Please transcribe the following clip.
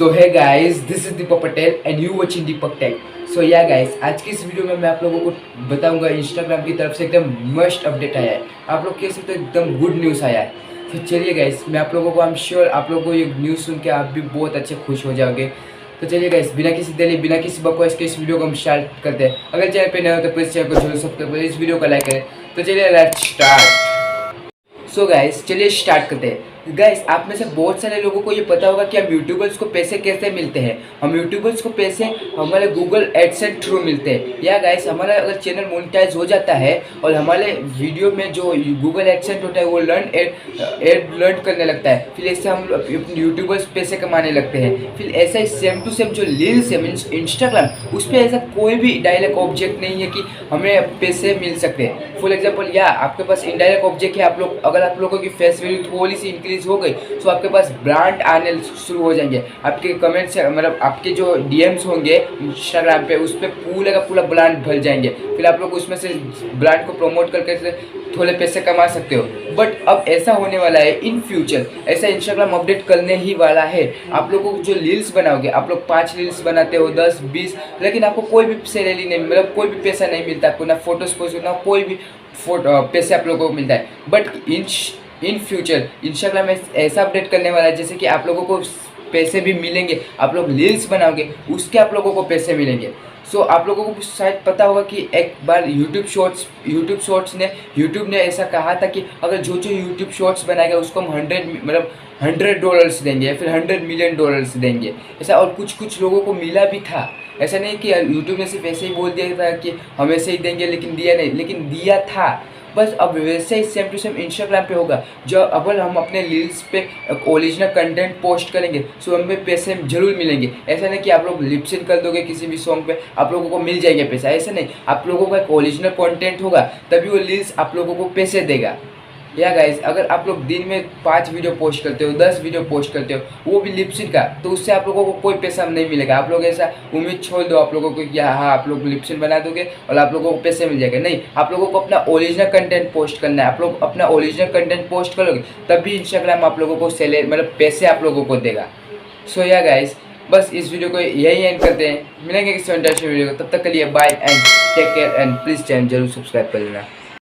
सो है guys, this is Deepak Patel and you watching Deepak tech. So yeah guys, आज की इस वीडियो में मैं आप लोगों को बताऊंगा इंस्टाग्राम की तरफ से एकदम मस्ट अपडेट आया है। आप लोग कह सकते हो एकदम गुड न्यूज़ आया है। तो चलिए गाइस, मैं आप लोगों को आई एम श्योर आप लोगों को ये न्यूज़ सुन के आप भी बहुत अच्छे खुश हो जाओगे। तो चलिए गाइस, बिना किसी देरी बिना किसी बकवास के इस वीडियो को हम स्टार्ट करते हैं। अगर चैनल पे नए हो तो प्लीज़ चैनल को जरूर सब्सक्राइब करें, इस वीडियो को लाइक करें। तो चलिए लेट्स स्टार्ट। सो गाइस, चलिए स्टार्ट करते हैं। गाइस, आप में से बहुत सारे लोगों को ये पता होगा कि हम यूट्यूबर्स को पैसे कैसे मिलते हैं। हम यूट्यूबर्स को पैसे हमारे गूगल एडसेंस थ्रू मिलते हैं। या गाइस, हमारा अगर चैनल मोनेटाइज हो जाता है और हमारे वीडियो में जो गूगल एडसेंस होता है वो लर्न करने लगता है, फिर ऐसे हम यूट्यूबर्स पैसे कमाने लगते हैं। फिर ऐसा ही सेम टू सेम जो रील्स है मीन्स इंस्टाग्राम, उस पर ऐसा कोई भी डायरेक्ट ऑब्जेक्ट नहीं है कि हमें पैसे मिल सकते हैं। फॉर एग्जाम्पल, या आपके पास इनडायरेक्ट ऑब्जेक्ट है, आप लोग अगर आप लोगों की फेस वैल्यू थोड़ी सी इंक्रीज हो गई तो आपके पास ब्रांड आने शुरू हो जाएंगे। आपके कमेंट्स मतलब आपके जो डीएम्स होंगे इंस्टाग्राम पे, उस पर पूरा का पूरा ब्रांड भर जाएंगे। फिर आप लोग उसमें से ब्रांड को प्रमोट करके थोड़े पैसे कमा सकते हो। बट अब ऐसा होने वाला है इन फ्यूचर, ऐसा इंस्टाग्राम अपडेट करने ही वाला है। आप लोगों को जो रील्स बनाओगे, आप लोग 5 रील्स बनाते हो, 10 20, लेकिन आपको कोई भी सैलरी नहीं, मतलब कोई भी पैसा नहीं मिलता आपको, ना फोटोज पोस्ट ना कोई भी पैसे आप लोगों को मिलता है। बट इन फ्यूचर इंस्टाग्राम ऐसा अपडेट करने वाला है जैसे कि आप लोगों को पैसे भी मिलेंगे। आप लोग रील्स बनाओगे, उसके आप लोगों को पैसे मिलेंगे। सो आप लोगों को शायद पता होगा कि एक बार यूट्यूब ने ऐसा कहा था कि अगर जो यूट्यूब शॉर्ट्स बनाएगा उसको हम $100 देंगे या फिर $100 मिलियन देंगे, ऐसा। और कुछ लोगों को मिला भी था। ऐसा नहीं कि यूट्यूब ने सिर्फ ऐसे ही बोल दिया था कि हम ऐसे ही देंगे, लेकिन दिया नहीं, लेकिन दिया था। बस अब वैसे ही सेम टू सेम इंस्टाग्राम पे होगा। जो अगर हम अपने रील्स पे ओरिजिनल कंटेंट पोस्ट करेंगे सो हमें पैसे जरूर मिलेंगे। ऐसा नहीं कि आप लोग लिपसिंग कर दोगे किसी भी सॉन्ग पे आप लोगों को मिल जाएंगे पैसा, ऐसा नहीं। आप लोगों का एक ओरिजिनल कंटेंट होगा तभी वो रील्स आप लोगों को पैसे देगा। या गाइस, अगर आप लोग दिन में 5 वीडियो पोस्ट करते हो, 10 वीडियो पोस्ट करते हो, वो भी लिपसिंग का, तो उससे आप लोगों को कोई पैसा नहीं मिलेगा। आप लोग ऐसा उम्मीद छोड़ दो आप लोगों को कि हाँ आप लोग लिपसिंग बना दोगे और आप लोगों को पैसे मिल जाएगा। नहीं, आप लोगों को अपना ओरिजिनल कंटेंट पोस्ट करना है। आप लोग अपना ओरिजिनल कंटेंट पोस्ट करोगे तभी इंस्टाग्राम आप लोगों को सैलरी मतलब पैसे आप लोगों को देगा। सो या गाइस, बस इस वीडियो को यही एंड करते हैं। मिलेंगे किसी इंटरेस्टिंग वीडियो को, तब तक के लिए bye and take care and please channel जरूर सब्सक्राइब कर लेना।